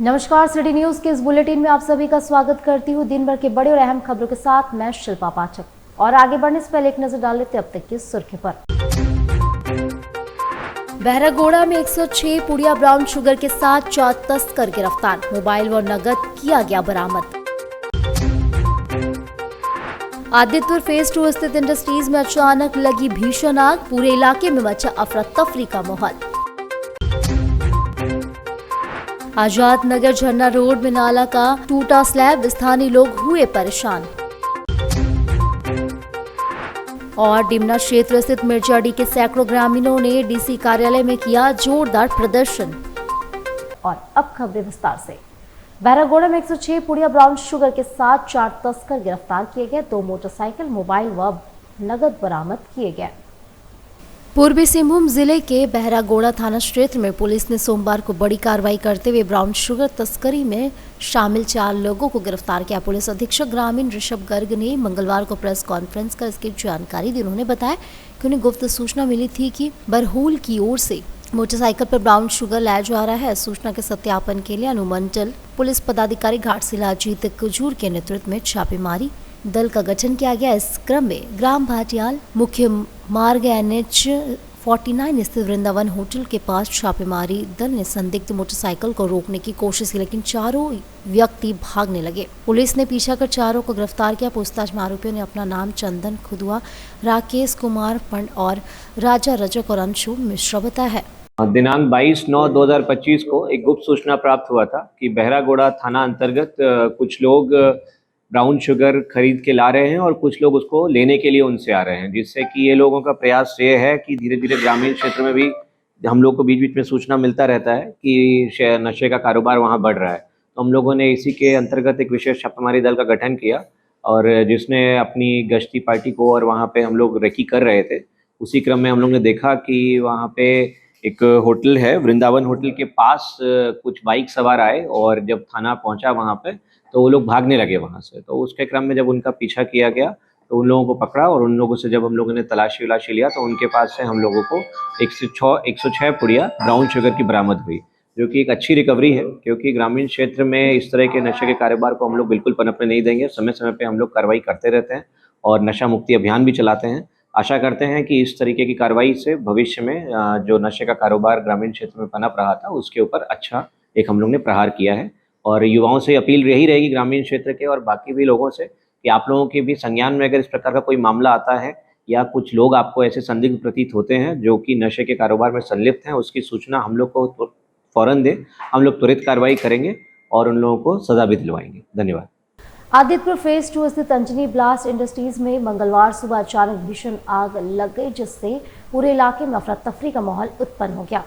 नमस्कार, city news के इस बुलेटिन में आप सभी का स्वागत करती हूँ। दिन भर के बड़े और अहम खबरों के साथ मैं शिल्पा पाठक। और आगे बढ़ने से पहले एक नजर डाल लेते अब तक की सुर्खियों पर। बहरागोड़ा में 106 पुड़िया ब्राउन शुगर के साथ 4 तस्कर गिरफ्तार, मोबाइल व नगद किया गया बरामद। आदित्यपुर फेज 2 स्थित इंडस्ट्रीज में अचानक लगी भीषण आग, पूरे इलाके में मचा अफरा तफरी का माहौल। आजाद नगर झरना रोड में नाला का टूटा स्लैब, स्थानीय लोग हुए परेशान। और डिमना क्षेत्र स्थित मिर्जाडी के सैकड़ों ग्रामीणों ने डीसी कार्यालय में किया जोरदार प्रदर्शन। और अब खबरें विस्तार से। बहरागोड़ा में 106 पुड़िया ब्राउन शुगर के साथ 4 तस्कर गिरफ्तार किए गए, 2 मोटरसाइकिल, मोबाइल व नगद बरामद किए गए। पूर्वी सिंहभूम जिले के बहरागोड़ा थाना क्षेत्र में पुलिस ने सोमवार को बड़ी कार्रवाई करते हुए ब्राउन शुगर तस्करी में शामिल 4 लोगों को गिरफ्तार किया। पुलिस अधीक्षक ग्रामीण ऋषभ गर्ग ने मंगलवार को प्रेस कॉन्फ्रेंस कर इसकी जानकारी दी। उन्होंने बताया कि उन्हें गुप्त सूचना मिली थी कि बरहूल की ओर से मोटरसाइकिल पर ब्राउन शुगर लाया जा रहा है। सूचना के सत्यापन के लिए अनुमंडल पुलिस पदाधिकारी घाटशिला अजीत कुजूर के नेतृत्व में छापेमारी दल का गठन किया गया। इस क्रम में ग्राम भाटियाल मुख्य मार्ग NH 49 स्थित वृंदावन होटल के पास छापेमारी दल ने संदिग्ध मोटरसाइकिल को रोकने की कोशिश की, लेकिन चारों व्यक्ति भागने लगे। पुलिस ने पीछा कर चारों को गिरफ्तार किया। पूछताछ में आरोपियों ने अपना नाम चंदन खुदुआ, राकेश कुमार पंड और राजा रजक और अंशु मिश्रा बताया है। दिनांक 22/9/2025 को एक गुप्त सूचना प्राप्त हुआ था कि बहरागोड़ा थाना अंतर्गत कुछ लोग ब्राउन शुगर खरीद के ला रहे हैं और कुछ लोग उसको लेने के लिए उनसे आ रहे हैं, जिससे कि ये लोगों का प्रयास ये है कि धीरे धीरे ग्रामीण क्षेत्र में भी हम लोग को बीच बीच में सूचना मिलता रहता है कि नशे का कारोबार वहाँ बढ़ रहा है। तो हम लोगों ने इसी के अंतर्गत एक विशेष छापेमारी दल का गठन किया और जिसने अपनी गश्ती पार्टी को और वहाँ पे हम लोग रेकी कर रहे थे। उसी क्रम में हम लोग ने देखा कि वहाँ पे एक होटल है, वृंदावन होटल के पास कुछ बाइक सवार आए और जब थाना पहुंचा वहां पे तो वो लोग भागने लगे वहां से। तो उसके क्रम में जब उनका पीछा किया गया तो उन लोगों को पकड़ा और उन लोगों से जब हम लोगों ने तलाशी वलाशी लिया तो उनके पास से हम लोगों को 106 पुड़िया ब्राउन शुगर की बरामद हुई, जो कि एक अच्छी रिकवरी है, क्योंकि ग्रामीण क्षेत्र में इस तरह के नशे के कारोबार को हम लोग बिल्कुल पनपने नहीं देंगे। समय समय पर हम लोग कार्रवाई करते रहते हैं और नशा मुक्ति अभियान भी चलाते हैं। आशा करते हैं कि इस तरीके की कार्रवाई से भविष्य में जो नशे का कारोबार ग्रामीण क्षेत्र में पनप रहा था उसके ऊपर अच्छा एक हम लोग ने प्रहार किया है। और युवाओं से अपील यही रहेगी ग्रामीण क्षेत्र के और बाकी भी लोगों से कि आप लोगों के भी संज्ञान में अगर इस प्रकार का कोई मामला आता है या कुछ लोग आपको ऐसे संदिग्ध प्रतीत होते हैं जो कि नशे के कारोबार में संलिप्त हैं, उसकी सूचना हम लोग को फौरन दें। हम लोग त्वरित कार्रवाई करेंगे और उन लोगों को सजा भी दिलवाएंगे। धन्यवाद। आदित्यपुर फेज 2 स्थित अंजनी ब्लास्ट इंडस्ट्रीज में मंगलवार सुबह अचानक भीषण आग लग गई, जिससे पूरे इलाके में अफरा तफरी का माहौल उत्पन्न हो गया।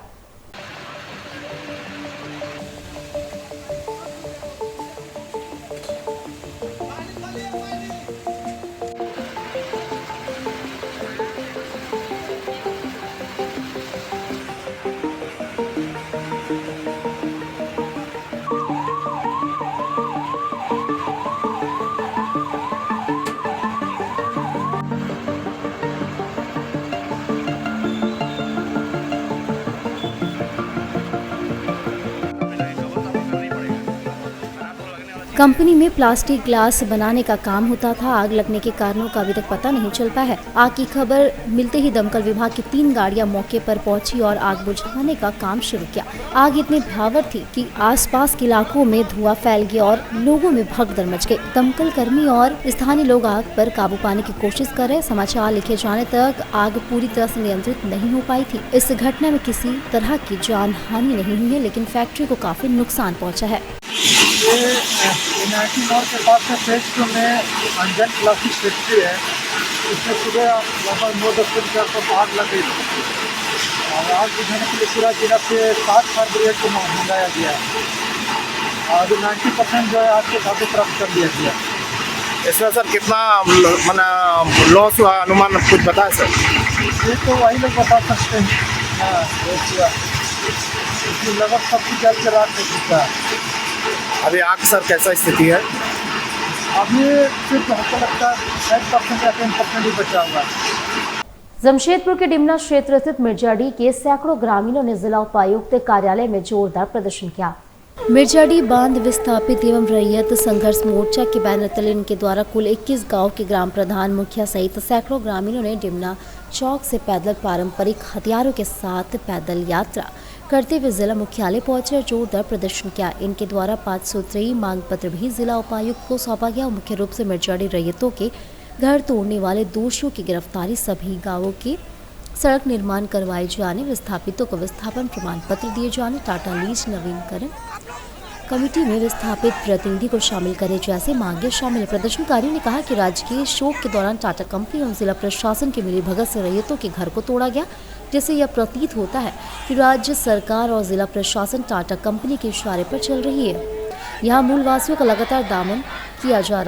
कंपनी में प्लास्टिक ग्लास बनाने का काम होता था। आग लगने के कारणों का अभी तक पता नहीं चल पाया है। आग की खबर मिलते ही दमकल विभाग की 3 गाड़ियां मौके पर पहुंची और आग बुझाने का काम शुरू किया। आग इतनी भयावह थी कि आसपास के इलाकों में धुआं फैल गया और लोगों में भगदड़ मच गई। दमकल कर्मी और स्थानीय लोग आग पर काबू पाने की कोशिश कर रहे। समाचार लिखे जाने तक आग पूरी तरह से नियंत्रित नहीं हो पाई थी। इस घटना में किसी तरह की जान हानि नहीं हुई है, लेकिन फैक्ट्री को काफी नुकसान पहुँचा है। ये NIT मोड़ के पास में फेज 2 में अंजन प्लास्टिक फैक्ट्री है। इसमें सुबह लगभग 9-10 बजे के आसपास आग लग गई और आग बुझाने के लिए पूरा जिला से 7 फायर ब्रिगेड को मंगाया गया है और 90% जो है आग के काबू प्राप्त कर लिया गया। इसमें सर कितना लॉस हुआ, अनुमान कुछ बताए सर? ये तो वही लोग बता सकते हैं। हाँ, लगभग सब कुछ जल के रात में दिखता है। अभी आग सर कैसा स्थिति है? अभी सिर्फ हमको लगता है 8% या 10% ही बचा हुआ है। जमशेदपुर के डिमना क्षेत्र स्थित मिर्जाडी के सैकड़ों ग्रामीणों ने जिला उपायुक्त कार्यालय में जोरदार प्रदर्शन किया। मिर्जाडी बांध विस्थापित एवं रैयत संघर्ष मोर्चा के बैनर तले इनके द्वारा कुल 21 गांव के ग्राम प्रधान मुखिया सहित सैकड़ों ग्रामीणों ने डिमना चौक से पैदल पारंपरिक हथियारों के साथ पैदल यात्रा करते हुए जिला मुख्यालय पहुंचे और जोरदार प्रदर्शन किया। इनके द्वारा 5 सूत्रीय मांग पत्र भी जिला उपायुक्त को सौंपा गया। मुख्य रूप से मिर्जाडी रैयतों के घर तोड़ने वाले दोषियों की गिरफ्तारी, सभी गाँवों के सड़क निर्माण करवाए जाने, विस्थापितों को विस्थापन प्रमाण पत्र दिए जाने, टाटा लीज नवीनीकरण कमेटी में विस्थापित प्रतिनिधि को शामिल करने जैसे मांगे शामिल है। प्रदर्शनकारियों ने कहा कि राजकीय शोक के दौरान टाटा कंपनी और जिला प्रशासन की मिलीभगत से रैयतों के घर को तोड़ा गया, जिससे यह प्रतीत होता है कि राज्य सरकार और जिला प्रशासन टाटा कंपनी के इशारे पर चल रही है। यहाँ मूलवासियों का लगातार दमन किया जा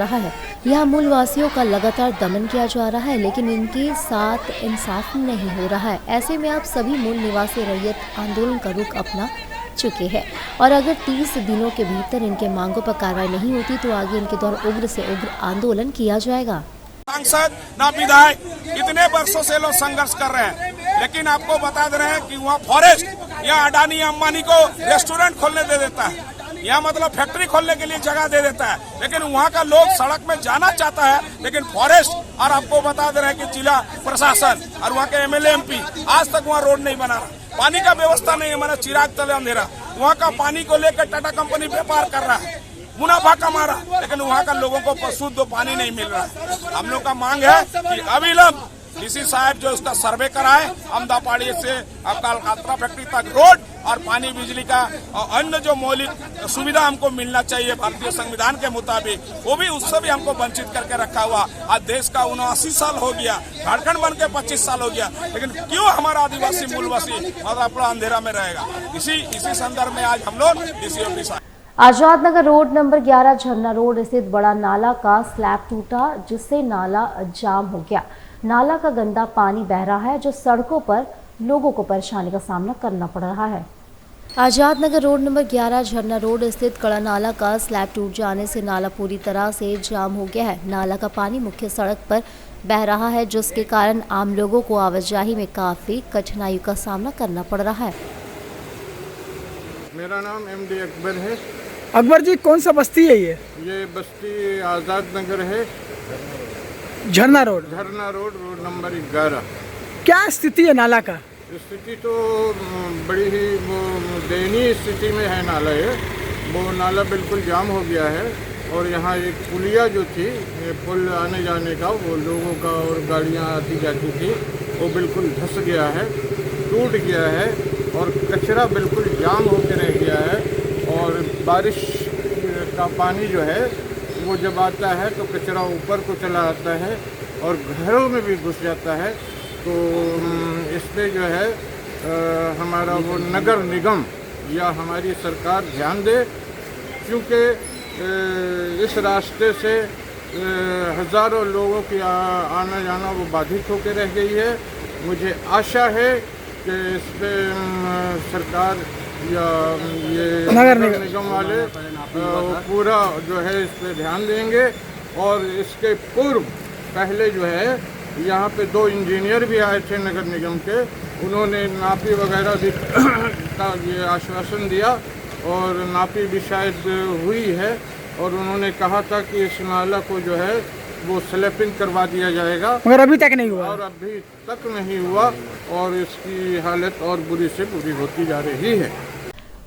रहा है, लेकिन इनके साथ इंसाफ नहीं हो रहा है। ऐसे में अब सभी मूल निवासी रैयत आंदोलन का रुख अपना चुके हैं और अगर 30 दिनों के भीतर इनके मांगों पर कार्रवाई नहीं होती तो आगे इनके द्वारा उग्र से उग्र आंदोलन किया जाएगा। सांसद ना विधायक इतने वर्षों से लोग संघर्ष कर रहे हैं, लेकिन आपको बता दे रहे हैं कि वहाँ फॉरेस्ट या अडानी अंबानी को रेस्टोरेंट खोलने दे देता है, या मतलब फैक्ट्री खोलने के लिए जगह दे देता है, लेकिन वहाँ का लोग सड़क में जाना चाहता है, लेकिन फॉरेस्ट और आपको बता दे रहे हैं कि जिला प्रशासन और वहाँ के एमएलए एमपी आज तक वहाँ रोड नहीं बना रहा, पानी का व्यवस्था नहीं है, हमारा चिराग तले अंधेरा। वहाँ का पानी को लेकर टाटा कंपनी व्यापार कर रहा है, मुनाफा कमा रहा, लेकिन वहाँ का लोगों को शुद्ध पानी नहीं मिल रहा है। हम लोग का मांग है कि अविलंब डीसी साहब जो उसका सर्वे कराए, अमदापाड़ी से कालकात्रा फैक्ट्री तक रोड और पानी बिजली का और अन्य जो मौलिक सुविधा हमको मिलना चाहिए भारतीय संविधान के मुताबिक, वो भी उससे भी हमको वंचित करके रखा हुआ। आज देश का 79 साल हो गया, झारखंड बन के 25 साल हो गया, लेकिन क्यों हमारा आदिवासी मूलवासी और अपना अंधेरा में रहेगा। इसी संदर्भ में आज हम लोग DC office Azad Nagar road number 11 झरना रोड स्थित बड़ा नाला का स्लैब टूटा, जिससे नाला जाम हो गया। नाला का गंदा पानी बह रहा है, जो सड़कों पर लोगों को परेशानी का सामना करना पड़ रहा है। आजाद नगर रोड नंबर 11 झरना रोड स्थित कड़ा नाला का स्लैब टूट जाने से नाला पूरी तरह से जाम हो गया है। नाला का पानी मुख्य सड़क पर बह रहा है, जिसके कारण आम लोगों को आवाजाही में काफी कठिनाइयों का सामना करना पड़ रहा है। मेरा नाम MD अकबर है। अकबर जी, कौन सा बस्ती है ये? ये बस्ती आज़ाद नगर है, झरना रोड रोड नंबर 11। क्या स्थिति है नाला का? स्थिति तो बड़ी ही दयनीय स्थिति में है नाला है। वो नाला बिल्कुल जाम हो गया है और यहाँ एक पुलिया जो थी, पुल आने जाने का, वो लोगों का और गाड़ियाँ आती जाती थी, वो बिल्कुल धंस गया है, टूट गया है और कचरा बिल्कुल जाम होकर रह गया है। और बारिश का पानी जो है वो जब आता है तो कचरा ऊपर को चला आता है और घरों में भी घुस जाता है। तो इस पे जो है हमारा वो नगर निगम या हमारी सरकार ध्यान दे, क्योंकि इस रास्ते से हज़ारों लोगों की आना जाना वो बाधित होकर रह गई है। मुझे आशा है कि इस पे सरकार या ये नगर निगम वाले पूरा जो है इस पे ध्यान देंगे। और इसके पूर्व पहले जो है यहाँ पे 2 इंजीनियर भी आए थे नगर निगम के, उन्होंने नापी वगैरह भी का ये आश्वासन दिया और नापी भी शायद हुई है और उन्होंने कहा था कि इस नाला को जो है वो स्लैपिंग करवा दिया जाएगा, मगर अभी तक नहीं हुआ। और अभी तक नहीं हुआ और इसकी हालत और बुरी से बुरी होती जा रही है।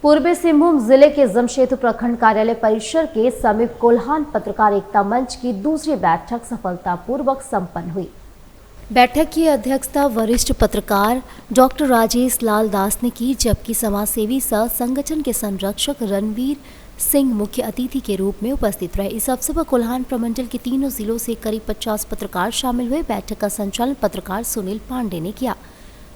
पूर्वी सिंहभूम जिले के जमशेदपुर प्रखंड कार्यालय परिसर के समीप कोल्हान पत्रकार एकता मंच की दूसरी बैठक सफलतापूर्वक संपन्न हुई। बैठक की अध्यक्षता वरिष्ठ पत्रकार डॉक्टर राजेश लाल दास ने की, जबकि समाजसेवी सह संगठन के संरक्षक रणवीर सिंह मुख्य अतिथि के रूप में उपस्थित रहे। इस अवसर पर कोल्हान प्रमंडल के तीनों जिलों से करीब 50 पत्रकार शामिल हुए। बैठक का संचालन पत्रकार सुनील पांडे ने किया।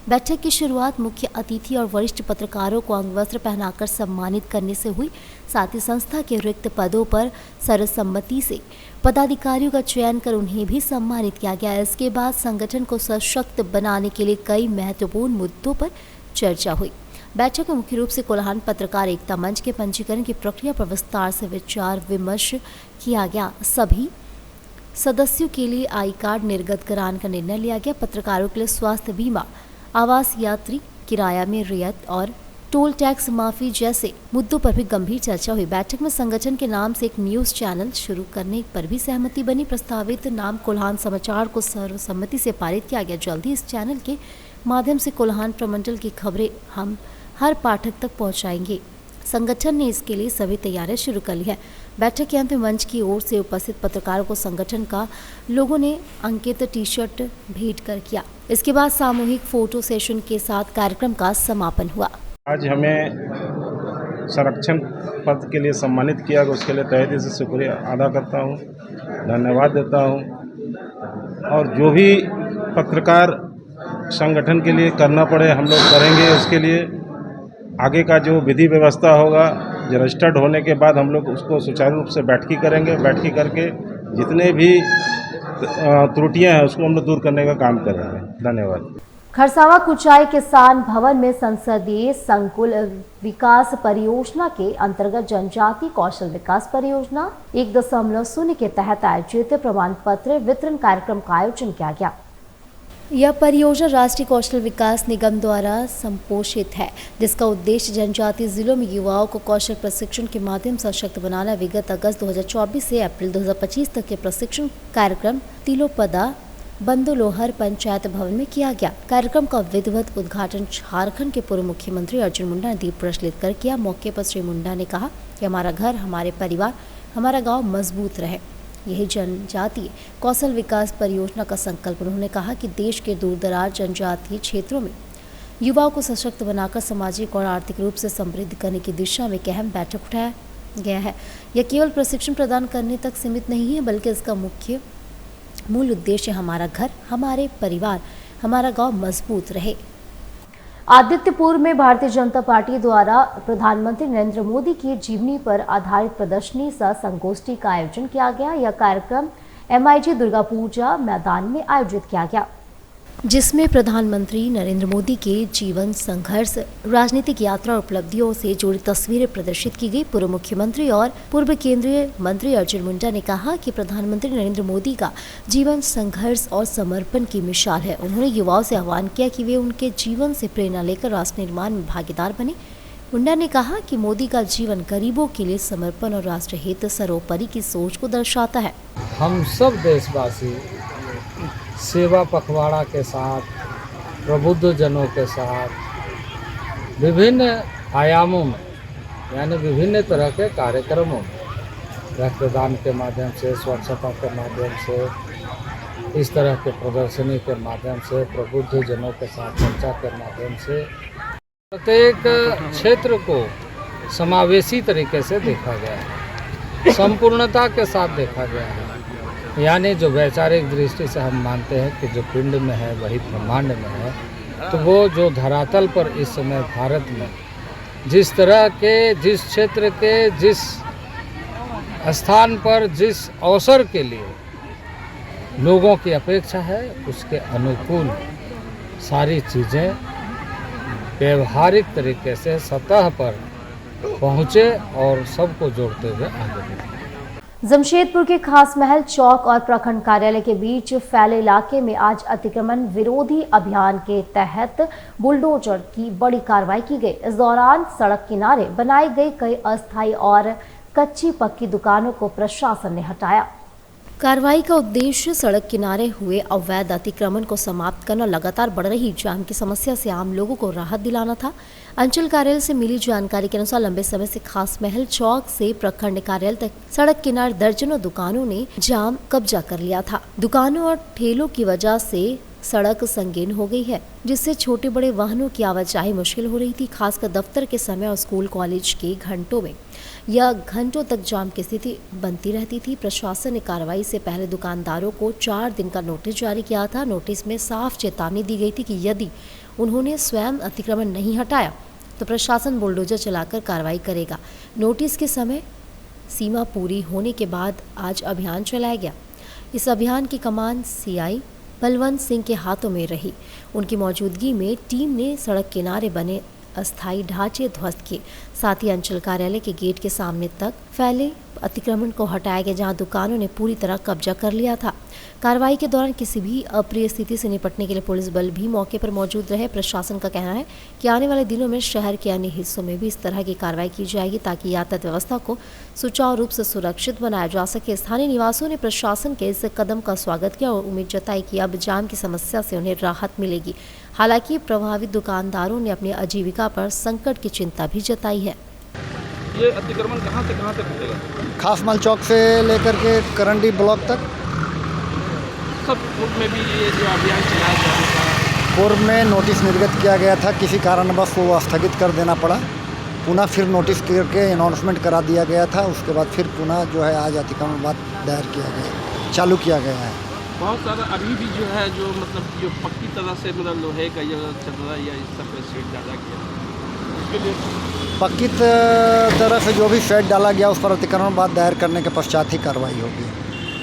बैठक की शुरुआत मुख्य अतिथि और वरिष्ठ पत्रकारों को अंगवस्त्र पहनाकर सम्मानित करने से हुई। साथ ही संस्था के रिक्त पदों पर सर्वसम्मति से पदाधिकारियों का चयन कर उन्हें भी सम्मानित किया गया। इसके बाद संगठन को सशक्त बनाने के लिए कई महत्वपूर्ण मुद्दों पर चर्चा हुई। बैठक में मुख्य रूप से कोल्हान पत्रकार एकता मंच के पंजीकरण की प्रक्रिया पर विस्तार से विचार विमर्श किया गया। सभी सदस्यों के लिए आई कार्ड निर्गत कराने का निर्णय लिया गया। पत्रकारों के लिए स्वास्थ्य बीमा, आवास, यात्री किराया में रियायत और टोल टैक्स माफी जैसे मुद्दों पर भी गंभीर चर्चा हुई। बैठक में संगठन के नाम से एक न्यूज चैनल शुरू करने पर भी सहमति बनी। प्रस्तावित नाम कोल्हान समाचार को सर्वसम्मति से पारित किया गया। जल्दी इस चैनल के माध्यम से कोल्हान प्रमंडल की खबरें हम हर पाठक तक पहुंचाएंगे। संगठन ने इसके लिए सभी तैयारियां शुरू कर ली है। बैठक के अंत में मंच की ओर से उपस्थित पत्रकारों को संगठन का लोगों ने अंकित टी शर्ट भेंट कर किया। इसके बाद सामूहिक फोटो सेशन के साथ कार्यक्रम का समापन हुआ। आज हमें संरक्षण पद के लिए सम्मानित किया गया, उसके लिए तहे दिल से शुक्रिया अदा करता हूँ, धन्यवाद देता हूँ। और जो भी पत्रकार संगठन के लिए करना पड़े हम लोग करेंगे। उसके लिए आगे का जो विधि व्यवस्था होगा, रजिस्टर्ड होने के बाद हम लोग उसको सुचारू रूप से बैठकी करेंगे। बैठकी करके जितने भी त्रुटियां हैं उसको हम लोग दूर करने का काम करेंगे। धन्यवाद। खरसावा कुचाई किसान भवन में संसदीय संकुल विकास परियोजना के अंतर्गत जनजाति कौशल विकास परियोजना 1.0 के तहत आयोजित प्रमाण पत्र वितरण कार्यक्रम का आयोजन किया गया। यह परियोजना राष्ट्रीय कौशल विकास निगम द्वारा संपोषित है, जिसका उद्देश्य जनजातीय जिलों में युवाओं को कौशल प्रशिक्षण के माध्यम से सशक्त बनाना। विगत अगस्त 2024 से अप्रैल 2025 तक के प्रशिक्षण कार्यक्रम तिलोपदा बंदोलोहर पंचायत भवन में किया गया। कार्यक्रम का विधिवत उद्घाटन झारखंड के पूर्व मुख्यमंत्री अर्जुन मुंडा ने दीप प्रज्वलित कर किया। मौके पर श्री मुंडा ने कहा कि हमारा घर, हमारे परिवार, हमारा गांव मजबूत रहे, यही जनजातीय कौशल विकास परियोजना का संकल्प। उन्होंने कहा कि देश के दूरदराज जनजातीय क्षेत्रों में युवाओं को सशक्त बनाकर सामाजिक और आर्थिक रूप से समृद्ध करने की दिशा में एक अहम बैठक उठाया गया है। यह केवल प्रशिक्षण प्रदान करने तक सीमित नहीं है, बल्कि इसका मूल उद्देश्य हमारा घर, हमारे परिवार, हमारा गांव मजबूत रहे। आदित्यपुर में भारतीय जनता पार्टी द्वारा प्रधानमंत्री नरेंद्र मोदी की जीवनी पर आधारित प्रदर्शनी सह संगोष्ठी का आयोजन किया गया। यह कार्यक्रम MIG दुर्गा पूजा मैदान में आयोजित किया गया, जिसमें प्रधानमंत्री नरेंद्र मोदी के जीवन, संघर्ष, राजनीतिक यात्रा और उपलब्धियों से जुड़ी तस्वीरें प्रदर्शित की गई। पूर्व मुख्यमंत्री और पूर्व केंद्रीय मंत्री अर्जुन मुंडा ने कहा कि प्रधानमंत्री नरेंद्र मोदी का जीवन संघर्ष और समर्पण की मिसाल है। उन्होंने युवाओं से आह्वान किया कि वे उनके जीवन से प्रेरणा लेकर राष्ट्र निर्माण में भागीदार बने। मुंडा ने कहा कि मोदी का जीवन गरीबों के लिए समर्पण और राष्ट्रहित सर्वोपरि की सोच को दर्शाता है। हम सब देशवासी सेवा पखवाड़ा के साथ, प्रबुद्ध जनों के साथ विभिन्न आयामों में, यानी विभिन्न तरह के कार्यक्रमों में, रक्तदान के माध्यम से, स्वच्छता के माध्यम से, इस तरह के प्रदर्शनी के माध्यम से, प्रबुद्ध जनों के साथ चर्चा के माध्यम से प्रत्येक क्षेत्र को समावेशी तरीके से देखा गया है, संपूर्णता के साथ देखा गया है। यानी जो वैचारिक दृष्टि से हम मानते हैं कि जो पिंड में है वही ब्रह्मांड में है, तो वो जो धरातल पर इस समय भारत में जिस तरह के, जिस क्षेत्र के, जिस स्थान पर, जिस अवसर के लिए लोगों की अपेक्षा है, उसके अनुकूल सारी चीज़ें व्यवहारिक तरीके से सतह पर पहुँचे और सबको जोड़ते हुए आगे बढ़े। जमशेदपुर के खास महल चौक और प्रखंड कार्यालय के बीच फैले इलाके में आज अतिक्रमण विरोधी अभियान के तहत बुलडोजर की बड़ी कार्रवाई की गई। इस दौरान सड़क किनारे बनाई गई कई अस्थायी और कच्ची पक्की दुकानों को प्रशासन ने हटाया। कार्रवाई का उद्देश्य सड़क किनारे हुए अवैध अतिक्रमण को समाप्त करना, लगातार बढ़ रही जाम की समस्या से आम लोगों को राहत दिलाना था। अंचल कार्यालय से मिली जानकारी के अनुसार लंबे समय से खास महल चौक से प्रखंड कार्यालय तक सड़क किनारे दर्जनों दुकानों ने जाम कब्जा कर लिया था। दुकानों और ठेलों की वजह से सड़क संगीन हो गई है, जिससे छोटे बड़े वाहनों की आवाजाही मुश्किल हो रही थी। खासकर दफ्तर के समय और स्कूल कॉलेज के घंटों में या घंटों तक जाम की स्थिति बनती रहती थी। प्रशासन ने कार्रवाई से पहले दुकानदारों को 4 दिन का नोटिस जारी किया था। नोटिस में साफ चेतावनी दी गई थी कि यदि उन्होंने स्वयं अतिक्रमण नहीं हटाया तो प्रशासन बुलडोजर चलाकर कार्रवाई करेगा। नोटिस के समय सीमा पूरी होने के बाद आज अभियान चलाया गया। इस अभियान की कमान CI बलवंत सिंह के हाथों में रही। उनकी मौजूदगी में टीम ने सड़क किनारे बने अस्थायी ढांचे ध्वस्त किए। साथ ही अंचल कार्यालय के गेट के सामने तक फैले अतिक्रमण को हटाया गया, जहां दुकानों ने पूरी तरह कब्जा कर लिया था। कार्रवाई के दौरान किसी भी अप्रिय स्थिति से निपटने के लिए पुलिस बल भी मौके पर मौजूद रहे। प्रशासन का कहना है कि आने वाले दिनों में शहर के अन्य हिस्सों में भी इस तरह की कार्रवाई की जाएगी, ताकि यातायात व्यवस्था को सुचारू रूप से सुरक्षित बनाया जा सके। स्थानीय निवासियों ने प्रशासन के इस कदम का स्वागत किया और उम्मीद जताई कि अब जाम की समस्या से उन्हें राहत मिलेगी। हालांकि प्रभावित दुकानदारों ने अपनी आजीविका पर संकट की चिंता भी जताई है। ये अतिक्रमण कहाँ से कहाँ तक होगा? खासमल चौक से लेकर के करंडी ब्लॉक तक। सब पूर्व में भी ये जो अभियान चलाया जा रहा था, पूर्व में नोटिस निर्गत किया गया था, किसी कारणवश वो स्थगित कर देना पड़ा। पुनः फिर नोटिस करके अनाउंसमेंट करा दिया गया था। उसके बाद फिर पुनः जो है आज अतिक्रमण बात दायर किया गया, चालू किया गया है। बहुत सारा अभी भी जो है जो मतलब जो पक्की तरह से मतलब लोहे का जो चल रहा है या इस तरह से शेड डाला गया, उसके लिए पक्की तरह से जो भी शेड डाला गया उस पर अतिक्रमण बात दायर करने के पश्चात ही कार्रवाई होगी।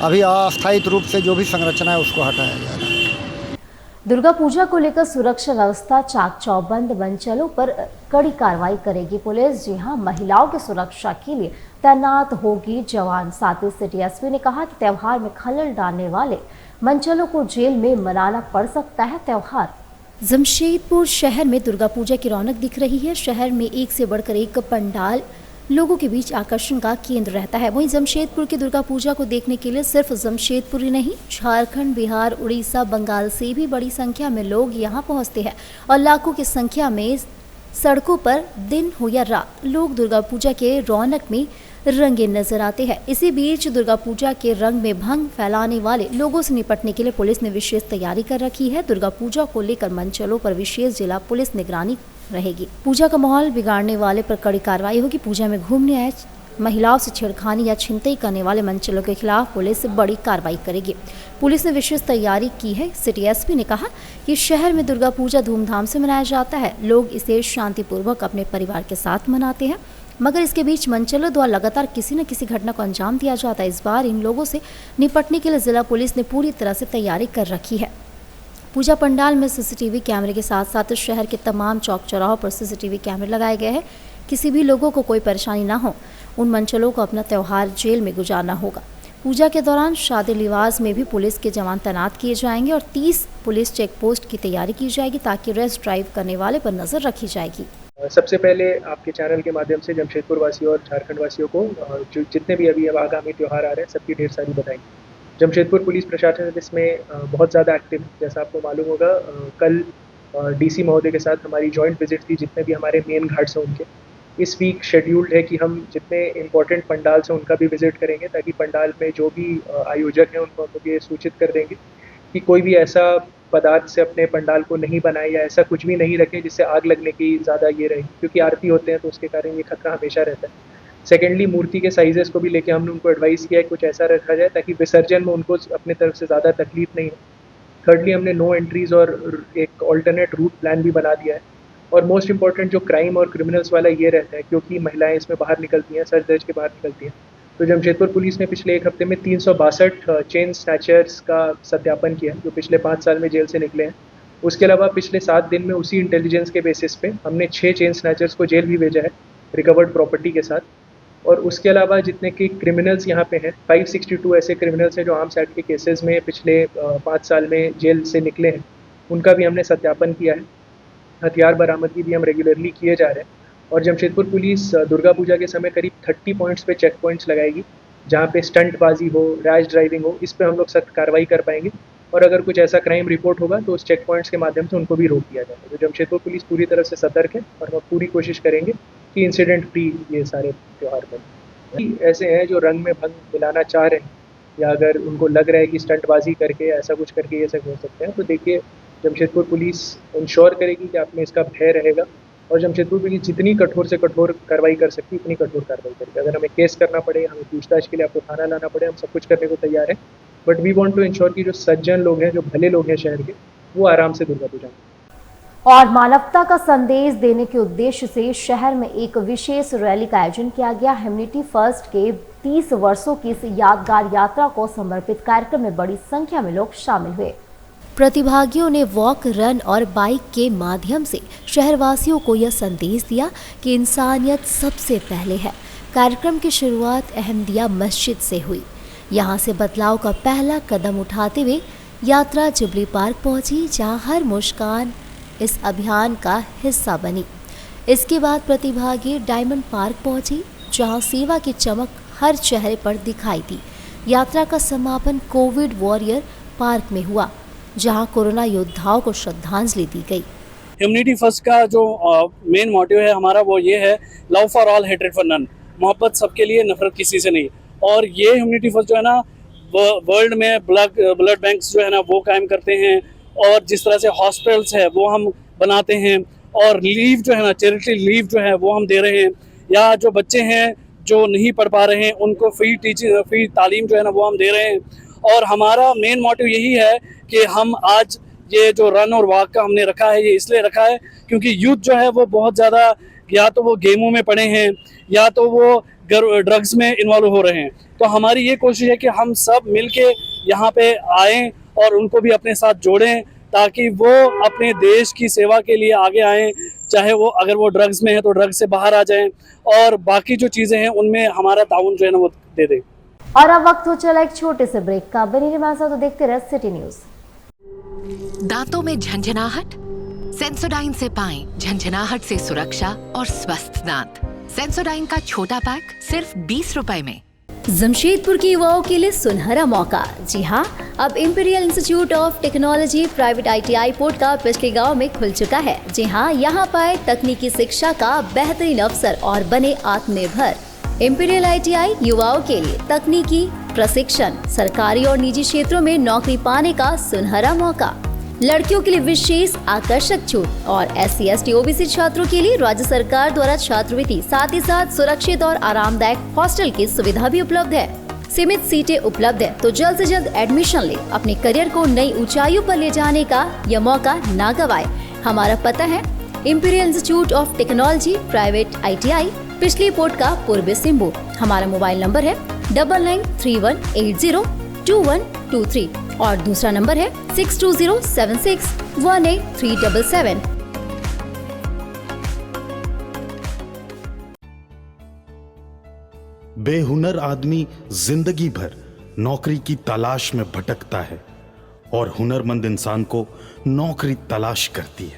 अभी अस्थायी रूप से जो भी संरचना है उसको हटाया जा रहा है। दुर्गा पूजा को लेकर सुरक्षा व्यवस्था चाक चौबंद मंचलों पर कड़ी कार्रवाई करेगी पुलिस। जी हां, महिलाओं की सुरक्षा के लिए तैनात होगी जवान। साथ ही सिटी एसपी ने कहा कि त्योहार में खलल डालने वाले मंचलों को जेल में मनाना पड़ सकता है। त्योहार जमशेदपुर शहर में दुर्गा पूजा की रौनक दिख रही है। शहर में एक से बढ़कर एक पंडाल लोगों के बीच आकर्षण का केंद्र रहता है। वहीं जमशेदपुर की दुर्गा पूजा को देखने के लिए सिर्फ जमशेदपुर ही नहीं, झारखंड, बिहार, उड़ीसा, बंगाल से भी बड़ी संख्या में लोग यहां पहुंचते हैं और लाखों की संख्या में सड़कों पर दिन हो या रात लोग दुर्गा पूजा के रौनक में रंगे नजर आते हैं। इसी बीच दुर्गा पूजा के रंग में भंग फैलाने वाले लोगों से निपटने के लिए पुलिस ने विशेष तैयारी कर रखी है। दुर्गा पूजा को लेकर मंचलों पर विशेष जिला पुलिस निगरानी रहेगी। पूजा का माहौल बिगाड़ने वाले पर कड़ी कार्रवाई होगी। पूजा में घूमने आए महिलाओं से छेड़खानी या छिनतई करने वाले मंचलों के खिलाफ पुलिस बड़ी कार्रवाई करेगी। पुलिस ने विशेष तैयारी की है। सिटी एसपी ने कहा कि शहर में दुर्गा पूजा धूमधाम से मनाया जाता है। लोग इसे शांतिपूर्वक अपने परिवार के साथ मनाते हैं, मगर इसके बीच मंचलों द्वारा लगातार किसी न किसी घटना को अंजाम दिया जाता है। इस बार इन लोगों से निपटने के लिए जिला पुलिस ने पूरी तरह से तैयारी कर रखी है। पूजा पंडाल में सीसीटीवी कैमरे के साथ साथ शहर के तमाम चौक चौराहों पर सीसीटीवी कैमरे लगाए गए हैं। किसी भी लोगों को कोई परेशानी ना हो, उन मंचलों को अपना त्यौहार जेल में गुजारना होगा। पूजा के दौरान शादी लिवास में भी पुलिस के जवान तैनात किए जाएंगे और 30 पुलिस चेक पोस्ट की तैयारी की जाएगी, ताकि रेस ड्राइव करने वाले पर नजर रखी जाएगी। सबसे पहले आपके चैनल के माध्यम से जमशेदपुर वासियों और झारखंड वासियों को जो जितने भी अभी आगामी त्यौहार आ रहे हैं सबकी ढेर सारी बधाई। जमशेदपुर पुलिस प्रशासन इसमें बहुत ज़्यादा एक्टिव है। जैसा आपको मालूम होगा, कल डीसी महोदय के साथ हमारी जॉइंट विजिट थी, जितने भी हमारे मेन घाट्स हैं उनके। इस वीक शेड्यूल्ड है कि हम जितने इम्पोर्टेंट पंडाल हैं उनका भी विजिट करेंगे, ताकि पंडाल में जो भी आयोजक हैं उनको हम ये सूचित कर देंगे कि कोई भी ऐसा पदार्थ से अपने पंडाल को नहीं बनाए या ऐसा कुछ भी नहीं रखे जिससे आग लगने की ज़्यादा ये रहे, क्योंकि आरती होते हैं तो उसके कारण ये खतरा हमेशा रहता है। सेकेंडली, मूर्ति के साइजेस को भी लेके हमने उनको एडवाइस किया है कुछ ऐसा रखा जाए ताकि विसर्जन में उनको अपने तरफ से ज़्यादा तकलीफ नहीं हो। थर्डली, हमने नो एंट्रीज़ और एक ऑल्टरनेट रूट प्लान भी बना दिया है। और मोस्ट इंपॉर्टेंट जो क्राइम और क्रिमिनल्स वाला ये रहता है, क्योंकि महिलाएं इसमें बाहर निकलती हैं, सर दर्ज के बाहर निकलती हैं, तो जमशेदपुर पुलिस ने पिछले एक हफ्ते में 362 चेन स्नैचर्स का सत्यापन किया, जो पिछले 5 साल में जेल से निकले हैं। उसके अलावा पिछले 7 दिन में उसी इंटेलिजेंस के बेसिस पे हमने 6 चेन स्नैचर्स को जेल भी भेजा है रिकवर्ड प्रॉपर्टी के साथ। और उसके अलावा जितने कि क्रिमिनल्स यहाँ पे हैं, 562 ऐसे क्रिमिनल्स हैं जो आर्म्स एक्ट के केसेस में पिछले 5 साल में जेल से निकले हैं, उनका भी हमने सत्यापन किया है। हथियार बरामदगी भी हम रेगुलरली किए जा रहे हैं। और जमशेदपुर पुलिस दुर्गा पूजा के समय करीब 30 पॉइंट्स पे चेक पॉइंट्स लगाएगी, जहाँ पे स्टंटबाजी हो, रैश ड्राइविंग हो, इस पे हम लोग सख्त कार्रवाई कर पाएंगे। और अगर कुछ ऐसा क्राइम रिपोर्ट होगा तो उस चेक पॉइंट्स के माध्यम से उनको भी रोक दिया जाएगा। तो जमशेदपुर पुलिस पूरी तरह से सतर्क है और हम पूरी कोशिश करेंगे कि इंसिडेंट फ्री ये सारे त्यौहार बने। ऐसे हैं जो रंग में भंग मिलाना चाह रहे हैं, या अगर उनको लग रहा है कि स्टंटबाजी करके ऐसा कुछ करके ये सब हो सकते हैं, तो देखिए जमशेदपुर पुलिस इंश्योर करेगी कि आप में इसका भय रहेगा। और जमशेदपुर पुलिस जितनी कठोर से कठोर कार्रवाई कर सकती है उतनी कठोर कार्रवाई करेगी। अगर हमें केस करना पड़े, हमें पूछताछ के लिए आपको थाना लाना पड़े, हम सब कुछ करने को तैयार है। But we want to ensure कि जो सज्जन लोग हैं, जो भले लोग हैं शहर के, वो आराम से दुर्गा पूजा। और मानवता का संदेश देने के उद्देश्य से शहर में एक विशेष रैली का आयोजन किया गया। ह्यूमैनिटी फर्स्ट के 30 वर्षों की इस यादगार यात्रा को समर्पित कार्यक्रम में बड़ी संख्या में लोग शामिल हुए। प्रतिभागियों ने वॉक, रन और बाइक के माध्यम से शहरवासियों को यह संदेश दिया कि इंसानियत सबसे पहले है। कार्यक्रम की शुरुआत अहमदिया मस्जिद से हुई। यहाँ से बदलाव का पहला कदम उठाते हुए यात्रा जुबली पार्क पहुंची, जहां हर मुस्कान इस अभियान का हिस्सा बनी। इसके बाद प्रतिभागी डायमंड पार्क पहुंची, जहां सेवा की चमक हर चेहरे पर दिखाई दी। यात्रा का समापन कोविड वॉरियर पार्क में हुआ, जहां कोरोना योद्धाओं को श्रद्धांजलि दी गई। ह्यूमैनिटी फर्स्ट का जो मेन मोटिव है हमारा वो ये है, love for all, hatred for none, मोहब्बत सबके लिए, नफरत किसी से नहीं। और ये ह्यूमैनिटी फर्स्ट जो है ना, वर्ल्ड में ब्लड बैंक्स जो है ना वो कायम करते हैं, और जिस तरह से हॉस्पिटल्स है वो हम बनाते हैं, और लीव जो है ना, चैरिटी लीव जो है वो हम दे रहे हैं, या जो बच्चे हैं जो नहीं पढ़ पा रहे हैं उनको फ्री तालीम जो है ना वो हम दे रहे हैं। और हमारा मेन मोटिव यही है कि हम आज ये जो रन और वॉक का हमने रखा है, ये इसलिए रखा है क्योंकि यूथ जो है वो बहुत ज़्यादा या तो वो गेमों में पड़े हैं या तो वो ड्रग्स में इन्वॉल्व हो रहे हैं। तो हमारी ये कोशिश है कि हम सब मिलके यहाँ पे आएँ और उनको भी अपने साथ जोड़ें, ताकि वो अपने देश की सेवा के लिए आगे आएँ, चाहे वो अगर वो ड्रग्स में है तो ड्रग्स से बाहर आ जाएं, और बाकी जो चीज़ें हैं उनमें हमारा ताउन जो है ना वो दे दें। और अब वक्त हो चला एक छोटे से ब्रेक का। बने रहिए हमारे साथ, तो देखते रहिए सिटी न्यूज। दांतों में झंझनाहट? सेंसोडाइन से पाएं झंझनाहट से सुरक्षा और स्वस्थ दांत। सेंसोडाइन का छोटा पैक सिर्फ 20 रुपए में। जमशेदपुर के युवाओं के लिए सुनहरा मौका। जी हाँ, अब imperial institute of technology private ITI port का पिछले गांव में खुल चुका है। जी हाँ, यहाँ पाए तकनीकी शिक्षा का बेहतरीन अवसर और बने आत्मनिर्भर। इंपीरियल ITI युवाओं के लिए तकनीकी प्रशिक्षण, सरकारी और निजी क्षेत्रों में नौकरी पाने का सुनहरा मौका। लड़कियों के लिए विशेष आकर्षक छूट और SC ST OBC छात्रों के लिए राज्य सरकार द्वारा छात्रवृत्ति, साथ ही साथ सुरक्षित और आरामदायक हॉस्टल की सुविधा भी उपलब्ध है। सीमित सीटें उपलब्ध है, तो जल्द से जल्द एडमिशन ले। अपने करियर को नई ऊंचाइयों पर ले जाने का यह मौका ना गवाए। हमारा पता है imperial institute of technology private ITI, पिछली पोर्ट का पूर्वी सिंबू। हमारा मोबाइल नंबर है 9931802123 और दूसरा नंबर है 6207618377। बेहुनर आदमी जिंदगी भर नौकरी की तलाश में भटकता है और हुनरमंद इंसान को नौकरी तलाश करती है।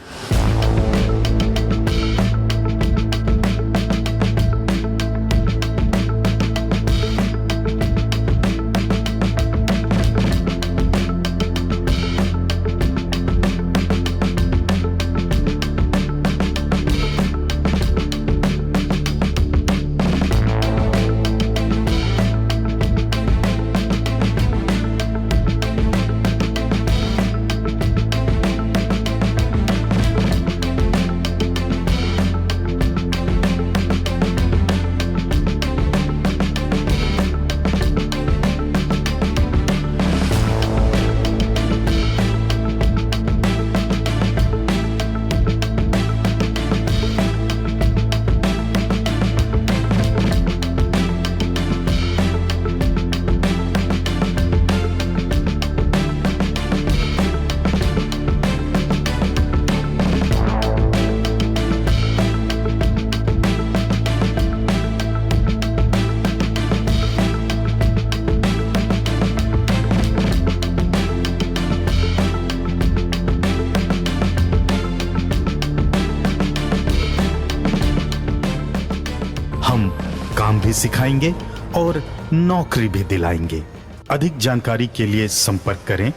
काम भी सिखाएंगे और नौकरी भी दिलाएंगे। अधिक जानकारी के लिए संपर्क करें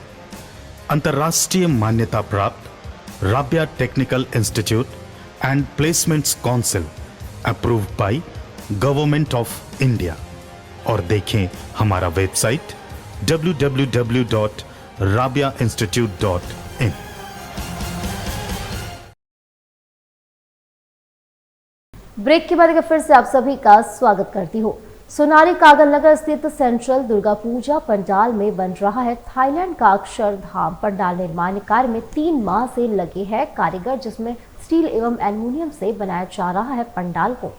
अंतर्राष्ट्रीय मान्यता प्राप्त Rabia technical institute and placements council approved by government of India और देखें हमारा वेबसाइट www.rabiainstitute.in। ब्रेक के बाद फिर से आप सभी का स्वागत करती हूँ। सोनारी कागल नगर स्थित सेंट्रल दुर्गा पूजा पंडाल में बन रहा है थाईलैंड का अक्षरधाम। पंडाल निर्माण कार्य में 3 माह से लगे हैं कारीगर, जिसमें स्टील एवं एल्युमिनियम से बनाया जा रहा है पंडाल को।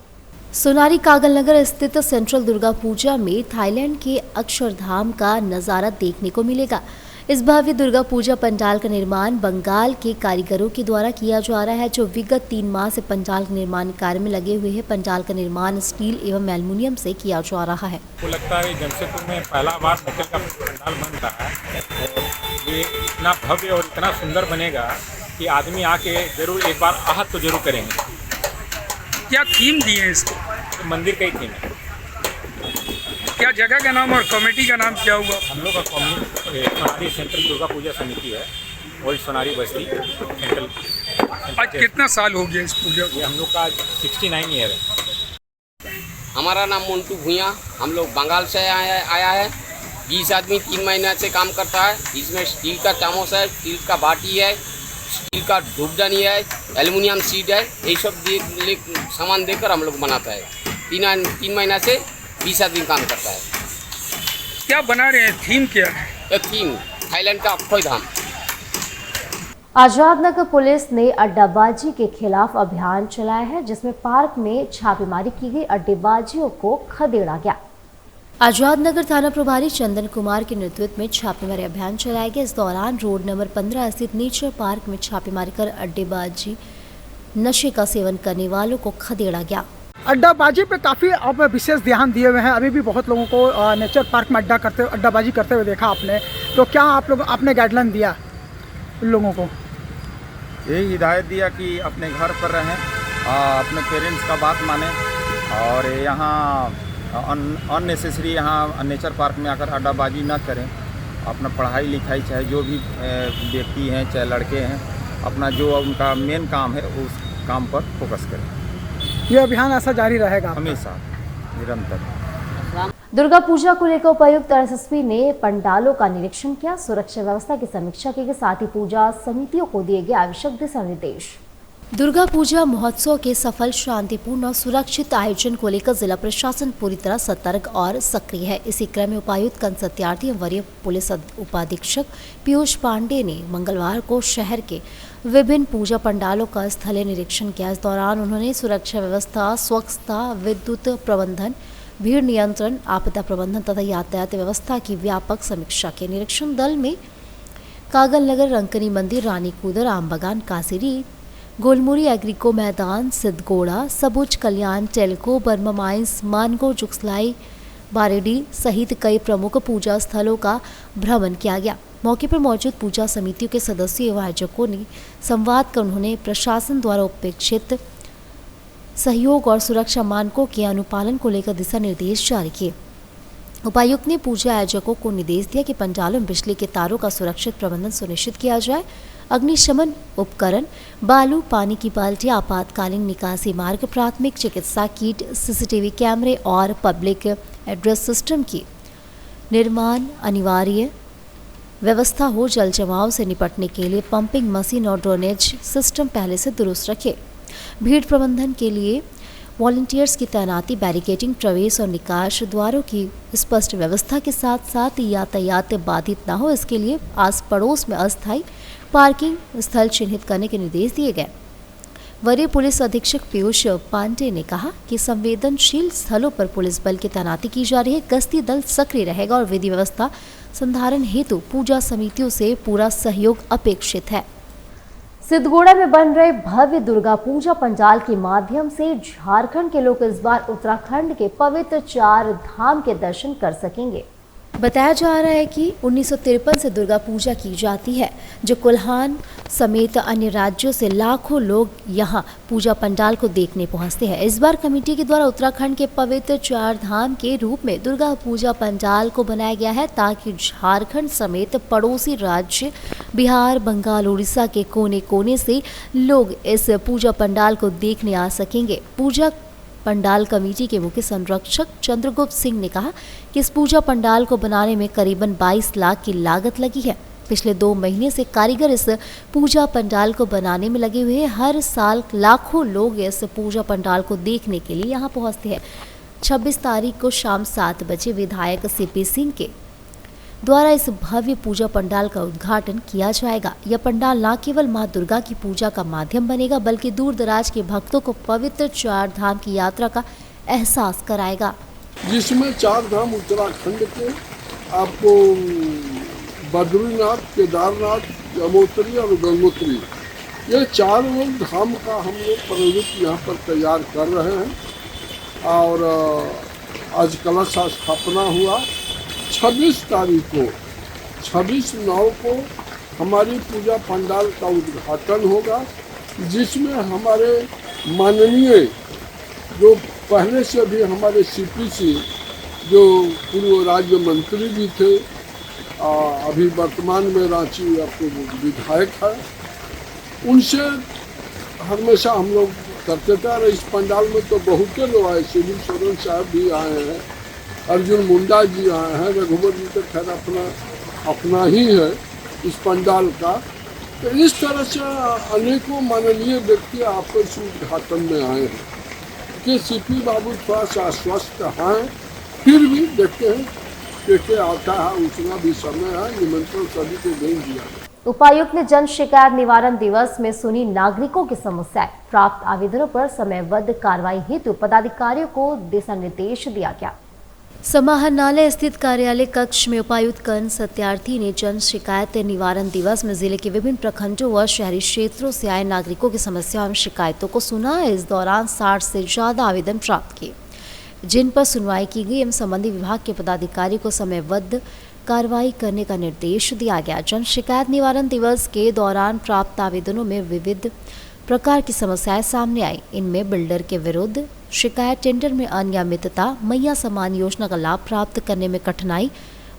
सोनारी कागल नगर स्थित सेंट्रल दुर्गा पूजा में थाईलैंड के अक्षरधाम का नज़ारा देखने को मिलेगा। इस भव्य दुर्गा पूजा पंडाल का निर्माण बंगाल के कारीगरों के द्वारा किया जा रहा है, जो विगत 3 माह से पंडाल के निर्माण कार्य में लगे हुए हैं। पंडाल का निर्माण स्टील एवं एल्युमिनियम से किया जा रहा है। मुझको लगता है जमशेदपुर में पहला बार निकल का पंडाल बन रहा है और ये इतना भव्य और इतना सुंदर बनेगा कि आदमी आके जरूर एक बार आहत तो जरूर करेंगे। क्या थीम दी है इसको? मंदिर का ही थीम है। क्या जगह का नाम और कमेटी का नाम क्या हुआ? हम लोग का सोनारी सेंट्रल दुर्गा पूजा समिति है, ओल्ड सोनारी बस्ती सेंट्रल। आज कितना साल हो गया इस पूजा? ये हम लोग का 69 ईयर है। हमारा नाम मोन्टू भूया, हम लोग बंगाल से आया है। 20 आदमी 3 महीने से काम करता है। इसमें स्टील का चामच है, स्टील का बाटी है, स्टील का धूपदानी है, एल्युमिनियम शीट है, यही सब सामान देकर हम लोग बनाता है। 3 महीना से 20 आदमी काम करता है। क्या बना रहे हैं? थीम क्या है? एक थीम थाईलैंड का अक्षय धाम। आजादनगर पुलिस ने अड्डाबाजी के खिलाफ अभियान चलाया है, जिसमें पार्क में छापेमारी की गई। अड्डेबाजियों को खदेड़ा गया। आजादनगर थाना प्रभारी चंदन कुमार के नेतृत्व में छापेमारी अभियान चलाया गया। इस दौरान रोड नंबर 15 स्थित नेचर पार्क में छापेमारी कर अड्डेबाजी नशे का सेवन करने वालों को खदेड़ा गया। अड्डाबाजी पे काफ़ी आप विशेष ध्यान दिए हुए हैं। अभी भी बहुत लोगों को नेचर पार्क में अड्डाबाजी करते हुए देखा आपने, तो क्या आप लोग आपने गाइडलाइन दिया लोगों को? यही हिदायत दिया कि अपने घर पर रहें, अपने पेरेंट्स का बात मानें और यहाँ अननेसेसरी यहाँ नेचर पार्क में आकर अड्डाबाजी ना करें। अपना पढ़ाई लिखाई चाहे जो भी व्यक्ति हैं, चाहे लड़के हैं, अपना जो उनका मेन काम है उस काम पर फोकस करें। ये अभियान ऐसा जारी रहेगा हमेशा निरंतर। दुर्गा पूजा को लेकर उपायुक्त एसएसपी ने पंडालों का निरीक्षण किया। सुरक्षा व्यवस्था की समीक्षा की, साथ ही पूजा समितियों को दिए गए आवश्यक दिशा निर्देश। दुर्गा पूजा महोत्सव के सफल, शांतिपूर्ण और सुरक्षित आयोजन को लेकर जिला प्रशासन पूरी तरह सतर्क और सक्रिय है। इसी क्रम में उपायुक्त कंस सत्यार्थी एवं वरीय पुलिस उपाधीक्षक पीयूष पांडे ने मंगलवार को शहर के विभिन्न पूजा पंडालों का स्थलीय निरीक्षण किया। इस दौरान उन्होंने सुरक्षा व्यवस्था, स्वच्छता, विद्युत प्रबंधन, भीड़ नियंत्रण, आपदा प्रबंधन तथा यातायात व्यवस्था की व्यापक समीक्षा की। निरीक्षण दल में कागल नगर, रंकनी मंदिर, रानी कूदर, आमबगान, कासीरी, गोलमुरी एग्रीको मैदान, सिद्धगोड़ा, सबुज कल्याण, टेलको, बर्मा माइंस, मानगो, जुगसलाई, बारेडी सहित कई प्रमुख पूजा स्थलों का भ्रमण किया गया। मौके पर मौजूद पूजा समितियों के सदस्यों एवं आयोजकों ने संवाद कर उन्होंने प्रशासन द्वारा उपेक्षित सहयोग और सुरक्षा मानकों के अनुपालन को लेकर दिशा निर्देश जारी किए। उपायुक्त ने पूजा आयोजकों को निर्देश दिया कि पंडालों में बिजली के तारों का सुरक्षित प्रबंधन सुनिश्चित किया जाए। अग्निशमन उपकरण, बालू, पानी की बाल्टी, आपातकालीन निकासी मार्ग, प्राथमिक चिकित्सा किट, सीसीटीवी कैमरे और पब्लिक एड्रेस सिस्टम की निर्माण अनिवार्य व्यवस्था हो। जल जमाव से निपटने के लिए पंपिंग मशीन और ड्रेनेज सिस्टम पहले से दुरुस्त रखे। भीड़ प्रबंधन के लिए वॉलंटियर्स की तैनाती, बैरिकेडिंग, प्रवेश और निकास द्वारों की स्पष्ट व्यवस्था के साथ साथ यातायात बाधित न हो, इसके लिए आस पड़ोस में अस्थायी पार्किंग स्थल चिन्हित करने के निर्देश दिए गए। वरीय पुलिस अधीक्षक पीयूष पांडे ने कहा कि संवेदनशील स्थलों पर पुलिस बल की तैनाती की जा रही है। गश्ती दल सक्रिय रहेगा और विधि व्यवस्था संधारण हेतु पूजा समितियों से पूरा सहयोग अपेक्षित है। सिद्धगोड़ा में बन रहे भव्य दुर्गा पूजा पंडाल के माध्यम से झारखंड के लोग इस बार उत्तराखंड के पवित्र 4 धाम के दर्शन कर सकेंगे। बताया जा रहा है कि 1953 से दुर्गा पूजा की जाती है, जो कोल्हान समेत अन्य राज्यों से लाखों लोग यहां पूजा पंडाल को देखने पहुंचते हैं। इस बार कमेटी के द्वारा उत्तराखंड के पवित्र 4 धाम के रूप में दुर्गा पूजा पंडाल को बनाया गया है, ताकि झारखंड समेत पड़ोसी राज्य बिहार, बंगाल, उड़ीसा के कोने कोने से लोग इस पूजा पंडाल को देखने आ सकेंगे। पूजा पंडाल कमेटी के मुख्य संरक्षक चंद्रगुप्त सिंह ने कहा कि इस पूजा पंडाल को बनाने में करीबन 22 लाख की लागत लगी है। पिछले 2 महीने से कारीगर इस पूजा पंडाल को बनाने में लगे हुए हैं। हर साल लाखों लोग इस पूजा पंडाल को देखने के लिए यहां पहुंचते हैं। 26 तारीख को शाम 7 बजे विधायक सीपी सिंह के द्वारा इस भव्य पूजा पंडाल का उद्घाटन किया जाएगा। यह पंडाल न केवल मां दुर्गा की पूजा का माध्यम बनेगा, बल्कि दूर दराज के भक्तों को पवित्र 4 धाम की यात्रा का एहसास कराएगा, जिसमें 4 धाम उत्तराखंड के आपको बद्रीनाथ, केदारनाथ, यमुनोत्री और गंगोत्री, ये 4 धाम का हम लोग प्रारूप यहाँ पर तैयार कर रहे हैं। और आज कलश स्थापना हुआ। 26 तारीख को 26/9 को हमारी पूजा पंडाल का उद्घाटन होगा, जिसमें हमारे माननीय जो पहले से भी हमारे CPC जो पूर्व राज्य मंत्री भी थे, अभी वर्तमान में रांची विधायक है, उनसे हमेशा हम लोग करते थे। और इस पंडाल में तो बहुत से लोग आए, शिबू सोरेन साहब भी आए हैं, अर्जुन मुंडा जी आए हैं, रघुवर जी तो खैर अपना ही है इस पंडाल का। तो इस तरह से अनेकों माननीय व्यक्ति आपको इस उद्घाटन में आए हैं कि CP बाबू थोड़ा सा अस्वस्थ हैं, फिर भी देखते हैं कि आता है, उतना भी समय है, निमंत्रण सभी को दे दिया। उपायुक्त ने जन शिकायत निवारण दिवस में सुनी नागरिकों की समस्याएं। प्राप्त आवेदनों पर समयबद्ध कार्रवाई हेतु पदाधिकारियों को दिशा निर्देश दिया गया। समाहरणालय स्थित कार्यालय कक्ष में उपायुक्त कर्ण सत्यार्थी ने जन शिकायत निवारण दिवस में जिले के विभिन्न प्रखंडों व शहरी क्षेत्रों से आए नागरिकों की समस्याओं एवं शिकायतों को सुना। इस दौरान 60 से ज्यादा आवेदन प्राप्त किए, जिन पर सुनवाई की गई एवं संबंधित विभाग के पदाधिकारी को समयबद्ध कार्रवाई करने का निर्देश दिया गया। जन शिकायत निवारण दिवस के दौरान प्राप्त आवेदनों में विविध प्रकार की समस्याएं सामने आई। इनमें बिल्डर के विरुद्ध शिकायत, टेंडर में अनियमितता, मैया समान योजना का लाभ प्राप्त करने में कठिनाई,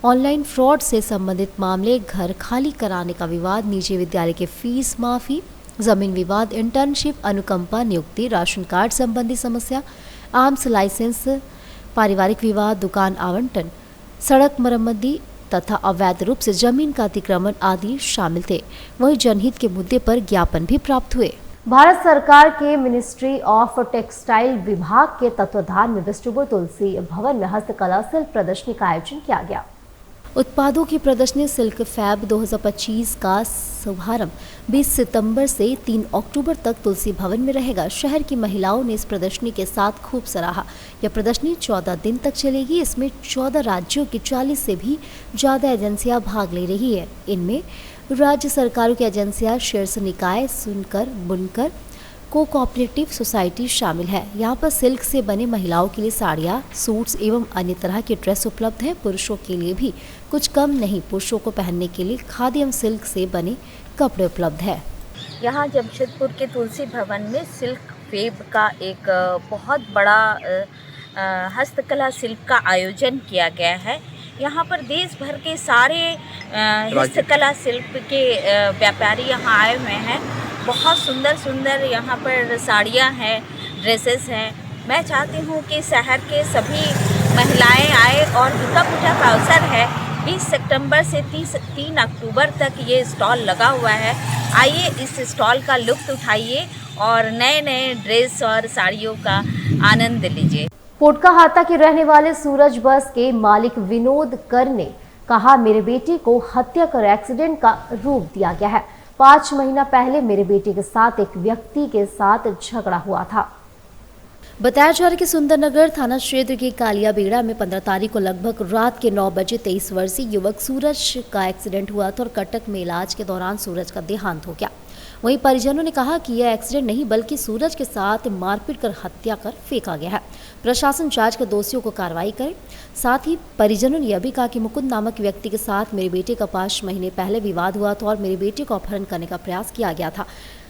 ऑनलाइन फ्रॉड से संबंधित मामले, घर खाली कराने का विवाद, निजी विद्यालय के फीस माफी, जमीन विवाद, इंटर्नशिप, अनुकंपा नियुक्ति, राशन कार्ड संबंधी समस्या, आर्म्स लाइसेंस, पारिवारिक विवाद, दुकान आवंटन, सड़क मरम्मती तथा अवैध रूप से जमीन का अतिक्रमण आदि शामिल थे। वहीं जनहित के मुद्दे पर ज्ञापन भी प्राप्त हुए। भारत सरकार के मिनिस्ट्री ऑफ टेक्सटाइल विभाग के तत्वाधान में वेस्टुबर तुलसी भवन में हस्तकला शिल्प प्रदर्शनी का आयोजन किया गया। उत्पादों की प्रदर्शनी सिल्क फैब 2025 का शुभारंभ 20 सितंबर से 3 अक्टूबर तक तुलसी भवन में रहेगा। शहर की महिलाओं ने इस प्रदर्शनी के साथ खूब सराहा। यह प्रदर्शनी 14 दिन तक चलेगी। इसमें 14 राज्यों की 40 से भी ज़्यादा एजेंसियां भाग ले रही है। इनमें राज्य सरकारों की एजेंसियां, शीर्ष निकाय, सुनकर, बुनकर, कोऑपरेटिव सोसाइटी शामिल है। यहाँ पर सिल्क से बने महिलाओं के लिए साड़ियाँ, सूट्स एवं अन्य तरह के ड्रेस उपलब्ध हैं। पुरुषों के लिए भी कुछ कम नहीं, पुरुषों को पहनने के लिए खादी एवं सिल्क से बने कपड़े उपलब्ध है। यहाँ जमशेदपुर के तुलसी भवन में सिल्क फेब का एक बहुत बड़ा हस्तकला शिल्प का आयोजन किया गया है। यहाँ पर देश भर के सारे हस्तकला शिल्प के व्यापारी यहाँ आए हुए हैं। बहुत सुंदर सुंदर यहाँ पर साड़ियाँ हैं, ड्रेसेस हैं। मैं चाहती हूँ कि शहर के सभी महिलाएं आए और दुर्गा पूजा का अवसर है। 20 सितंबर से 3 अक्टूबर तक ये स्टॉल लगा हुआ है। आइए इस स्टॉल का लुत्फ उठाइए और नए नए ड्रेस और साड़ियों का आनंद लीजिए। पोटकाहाता के रहने वाले सूरज बस के मालिक विनोद कर ने कहा, मेरे बेटे को हत्या कर एक्सीडेंट का रूप दिया गया है। 5 महीना पहले मेरे बेटे के साथ एक व्यक्ति के साथ झगड़ा हुआ था। बताया जा रहा है कि सुंदरनगर थाना क्षेत्र के कालिया बेड़ा में 15 तारीख को लगभग रात के 9 बजे 23 वर्षीय युवक सूरज का एक्सीडेंट हुआ था और कटक में इलाज के दौरान सूरज का देहांत हो गया। वहीं परिजनों ने कहा कि यह एक्सीडेंट नहीं बल्कि सूरज के साथ मारपीट कर हत्या कर फेंका गया है। प्रशासन जांच कर दोषियों को कार्रवाई करे। साथ ही परिजनों ने यह भी कहा कि मुकुंद नामक व्यक्ति के साथ मेरे बेटे का 5 महीने पहले विवाद हुआ था और मेरे बेटे को अपहरण करने का प्रयास किया गया था।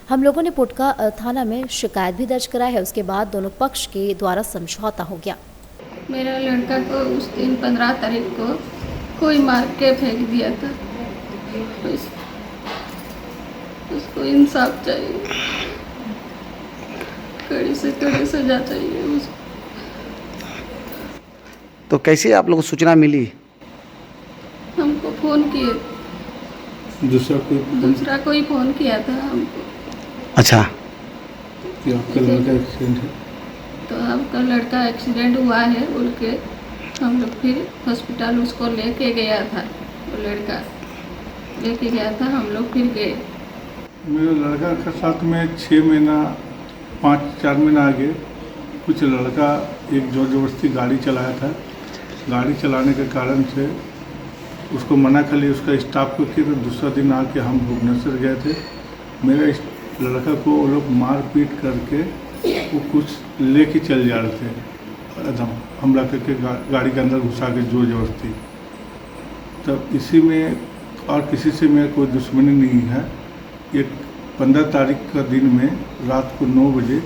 हम लोगों ने पोटका थाना में शिकायत भी दर्ज कराई है। उसके बाद दोनों पक्ष के द्वारा समझौता हो गया। मेरा लड़का को उस दिन 15 तारीख को कोई मार के फेंक दिया था। उसको इंसाफ चाहिए, कड़ी से कड़ी सजा चाहिए उसको। तो कैसे आप लोगों को सूचना मिली? हमको फ़ोन किए, दूसरा कोई फ़ोन किया था हमको। अच्छा, कि आपका लड़का एक्सीडेंट है, तो आपका लड़का एक्सीडेंट हुआ है बोल के हम लोग फिर हॉस्पिटल उसको लेके गया था। वो लड़का लेके गया था, हम लोग फिर गए। मेरे लड़का के साथ में 6 महीना 4 महीना आगे कुछ लड़का एक ज़बरदस्ती गाड़ी चलाया था। गाड़ी चलाने के कारण से उसको मना कर लिया, उसका स्टाफ को किया। तो दूसरा दिन आके हम भुवनेश्वर गए थे। मेरे लड़का को वो लोग मार पीट करके वो कुछ लेके चल जा रहे थे, एकदम हमला करके गाड़ी के अंदर घुसा के जोर जबरदस्ती। तब इसी में और किसी से मेरा कोई दुश्मनी नहीं है। ये 15 तारीख का दिन में रात को 9 बजे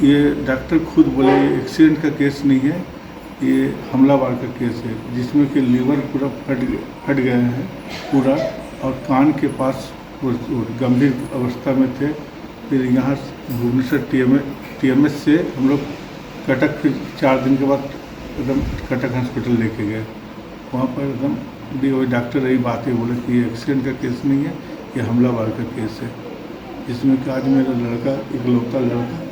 ये डॉक्टर खुद बोले ये एक्सीडेंट का केस नहीं है, ये हमलावर का केस है, जिसमें कि लीवर पूरा फट गए हैं पूरा, और कान के पास गंभीर अवस्था में थे। फिर यहाँ भुवनेश्वर TMS से हम लोग कटक, फिर 4 दिन के बाद एकदम कटक हॉस्पिटल लेके गए। वहाँ पर एकदम वही डॉक्टर यही बातें बोले कि ये एक्सीडेंट का केस नहीं है, ये हमलावर का केस है, जिसमें कि आज मेरा लड़का, इकलौता लड़का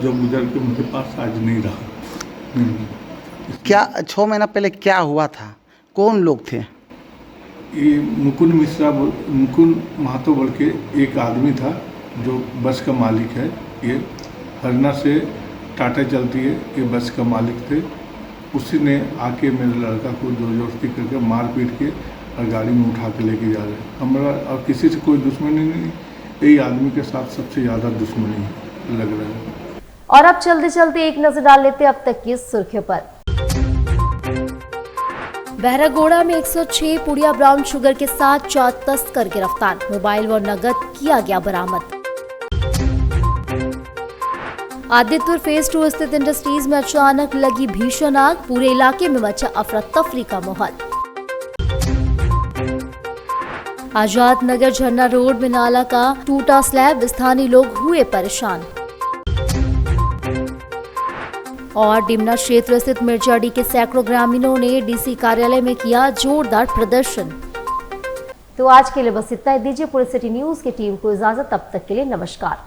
जो गुजर के उनके पास आज नहीं रहा। क्या 6 महीना पहले क्या हुआ था? कौन लोग थे? ये मुकुंद महतो बोल के एक आदमी था जो बस का मालिक है। ये हरना से टाटा चलती है, ये बस का मालिक थे। उसी ने आके मेरे लड़का को जोर-जबरदस्ती करके मार पीट के और गाड़ी में उठा के लेके जा रहे। हमारा और किसी से कोई दुश्मनी नहीं, यही आदमी के साथ सबसे ज़्यादा दुश्मनी लग रहा है। और अब चलते चलते एक नजर डाल लेते अब तक की सुर्खियों पर। बहरागोड़ा में 106 पुड़िया ब्राउन शुगर के साथ 4 तस्कर गिरफ्तार, मोबाइल व नगद किया गया बरामद। आदित्य फेज 2 स्थित इंडस्ट्रीज में अचानक लगी भीषण आग, पूरे इलाके में मचा अफरा तफरी का माहौल। आजाद नगर झरना रोड में नाला का टूटा स्लैब, स्थानीय लोग हुए परेशान। और डिमना क्षेत्र स्थित मिर्जाडी के सैकड़ों ग्रामीणों ने DC कार्यालय में किया जोरदार प्रदर्शन। तो आज के लिए बस इतना ही। दीजिए पूरे सिटी न्यूज की टीम को इजाजत, तब तक के लिए नमस्कार।